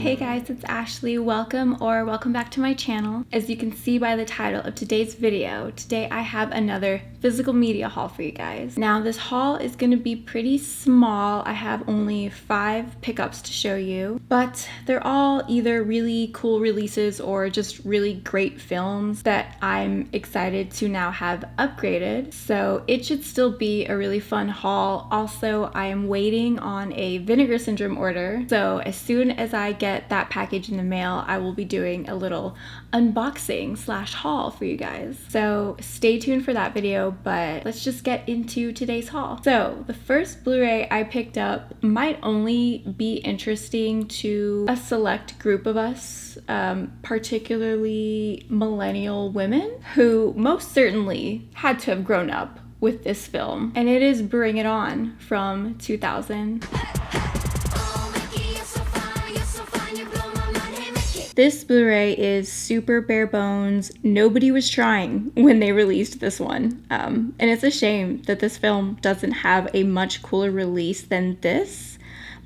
Hey guys, it's Ashley. Welcome back to my channel. As you can see by the title of today's video, today I have another physical media haul for you guys. Now this haul is going to be pretty small. I have only 5 pickups to show you, but they're all either really cool releases or just really great films that I'm excited to now have upgraded. So it should still be a really fun haul. Also, I am waiting on a Vinegar Syndrome order. So as soon as I get that package in the mail, I will be doing a little unboxing / haul for you guys. So stay tuned for that video, but let's just get into today's haul. So the first Blu-ray I picked up might only be interesting to a select group of us, particularly millennial women who most certainly had to have grown up with this film, and it is Bring It On from 2000. This Blu-ray is super bare bones. Nobody was trying when they released this one. And it's a shame that this film doesn't have a much cooler release than this.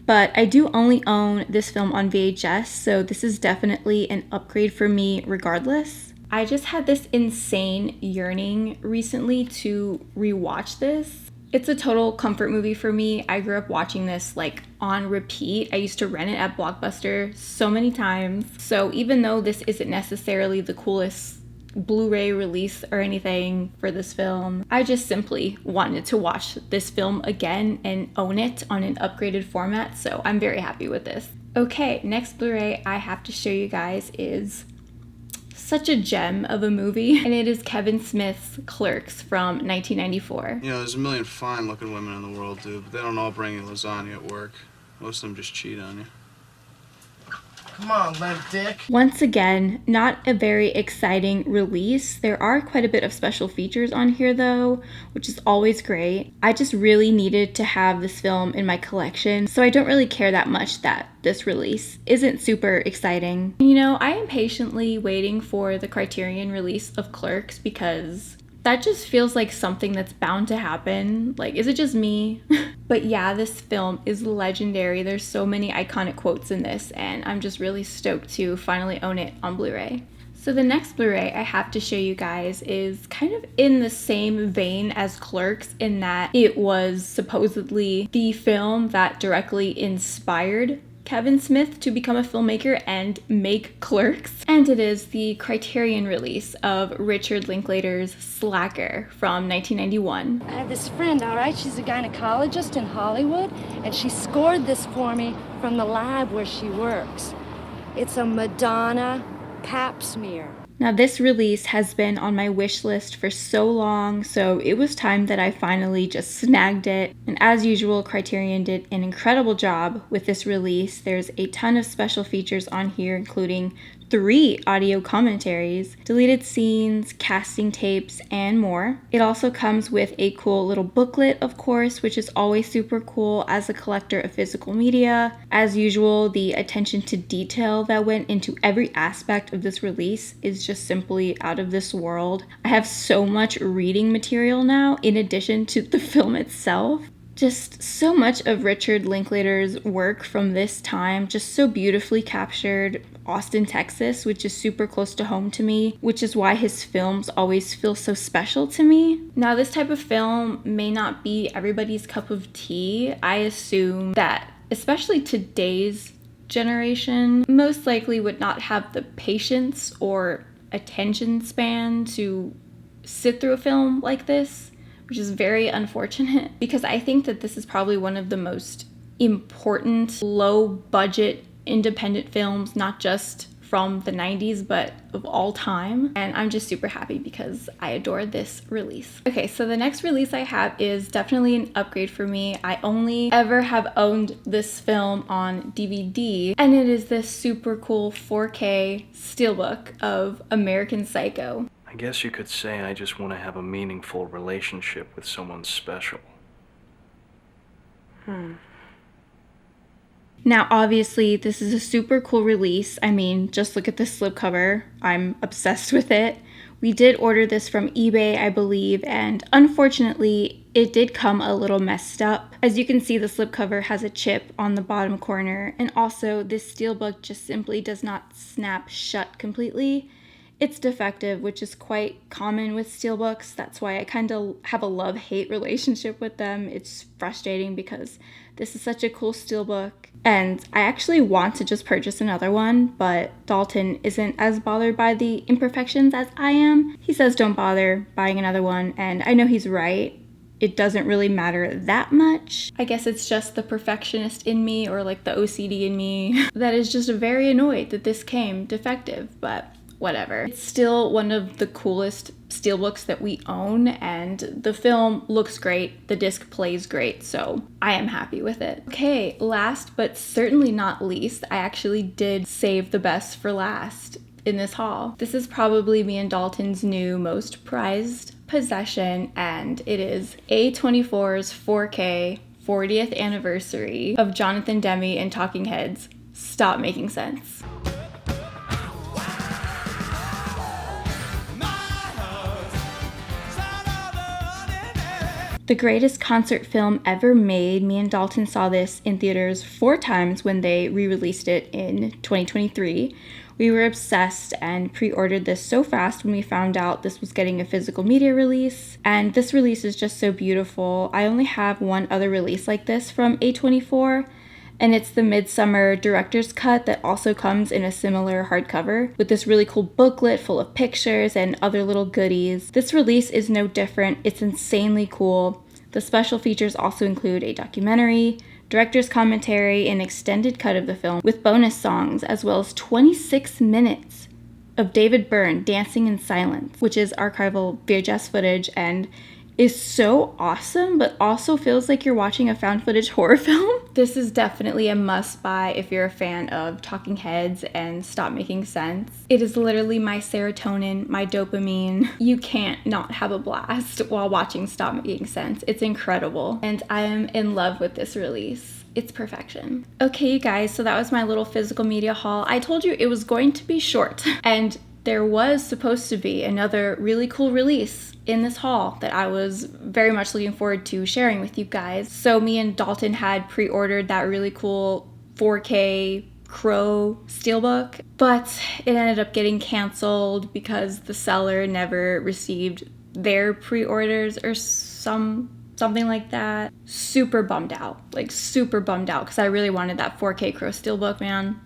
But I do only own this film on VHS, so this is definitely an upgrade for me regardless. I just had this insane yearning recently to rewatch this. It's a total comfort movie for me. I grew up watching this like on repeat. I used to rent it at Blockbuster so many times. So even though this isn't necessarily the coolest Blu-ray release or anything for this film, I just simply wanted to watch this film again and own it on an upgraded format. So I'm very happy with this. Okay, next Blu-ray I have to show you guys is such a gem of a movie, and it is Kevin Smith's Clerks from 1994. You know, there's a million fine-looking women in the world, dude, but they don't all bring you lasagna at work. Most of them just cheat on you. Come on, limp dick. Once again, not a very exciting release. There are quite a bit of special features on here though, which is always great. I just really needed to have this film in my collection, so I don't really care that much that this release isn't super exciting. You know, I am patiently waiting for the Criterion release of Clerks because that just feels like something that's bound to happen. Like, is it just me? But yeah, this film is legendary. There's so many iconic quotes in this, and I'm just really stoked to finally own it on Blu-ray. So the next Blu-ray I have to show you guys is kind of in the same vein as Clerks in that it was supposedly the film that directly inspired Kevin Smith to become a filmmaker and make Clerks. And it is the Criterion release of Richard Linklater's Slacker from 1991. I have this friend, all right? She's a gynecologist in Hollywood, and she scored this for me from the lab where she works. It's a Madonna pap smear. Now this release has been on my wish list for so long, so it was time that I finally just snagged it. And as usual, Criterion did an incredible job with this release. There's a ton of special features on here, including 3 audio commentaries, deleted scenes, casting tapes, and more. It also comes with a cool little booklet, of course, which is always super cool as a collector of physical media. As usual, the attention to detail that went into every aspect of this release is just simply out of this world. I have so much reading material now in addition to the film itself. Just so much of Richard Linklater's work from this time, just so beautifully captured. Austin, Texas, which is super close to home to me, which is why his films always feel so special to me. Now, this type of film may not be everybody's cup of tea. I assume that, especially today's generation, most likely would not have the patience or attention span to sit through a film like this, which is very unfortunate because I think that this is probably one of the most important low budget independent films, not just from the 90s, but of all time. And I'm just super happy because I adore this release. Okay, so the next release I have is definitely an upgrade for me. I only ever have owned this film on DVD, and it is this super cool 4K steelbook of American Psycho. I guess you could say I just want to have a meaningful relationship with someone special. Now, obviously, this is a super cool release. I mean, just look at this slipcover. I'm obsessed with it. We did order this from eBay, I believe, and unfortunately, it did come a little messed up. As you can see, the slipcover has a chip on the bottom corner, and also this steelbook just simply does not snap shut completely. It's defective, which is quite common with steelbooks. That's why I kind of have a love-hate relationship with them. It's frustrating because this is such a cool steelbook, and I actually want to just purchase another one, but Dalton isn't as bothered by the imperfections as I am. He says don't bother buying another one, and I know he's right. It doesn't really matter that much. I guess it's just the perfectionist in me, or like the OCD in me, that is just very annoyed that this came defective, but whatever. It's still one of the coolest steelbooks that we own, and the film looks great, the disc plays great, so I am happy with it. Okay, last but certainly not least, I actually did save the best for last in this haul. This is probably me and Dalton's new most prized possession, and it is A24's 4K 40th anniversary of Jonathan Demme and Talking Heads Stop Making Sense. The greatest concert film ever made. Me and Dalton saw this in theaters 4 times when they re-released it in 2023. We were obsessed and pre-ordered this so fast when we found out this was getting a physical media release. And this release is just so beautiful. I only have one other release like this from A24, and it's the Midsummer Director's Cut that also comes in a similar hardcover with this really cool booklet full of pictures and other little goodies. This release is no different. It's insanely cool. The special features also include a documentary, director's commentary, an extended cut of the film with bonus songs, as well as 26 minutes of David Byrne dancing in silence, which is archival VHS footage and is so awesome, but also feels like you're watching a found footage horror film. This is definitely a must buy if you're a fan of Talking Heads and Stop Making Sense. It is literally my serotonin, my dopamine. You can't not have a blast while watching Stop Making Sense. It's incredible, and I am in love with this release. It's perfection. Okay, you guys, so that was my little physical media haul. I told you it was going to be short, and there was supposed to be another really cool release in this haul that I was very much looking forward to sharing with you guys. So me and Dalton had pre-ordered that really cool 4K Crow steelbook, but it ended up getting canceled because the seller never received their pre-orders or something like that. Super bummed out, like super bummed out, because I really wanted that 4K Crow steelbook, man.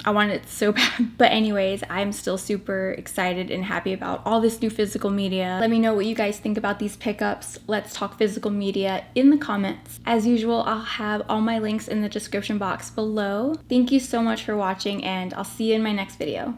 I wanted it so bad. But anyways, I'm still super excited and happy about all this new physical media. Let me know what you guys think about these pickups. Let's talk physical media in the comments. As usual, I'll have all my links in the description box below. Thank you so much for watching, and I'll see you in my next video.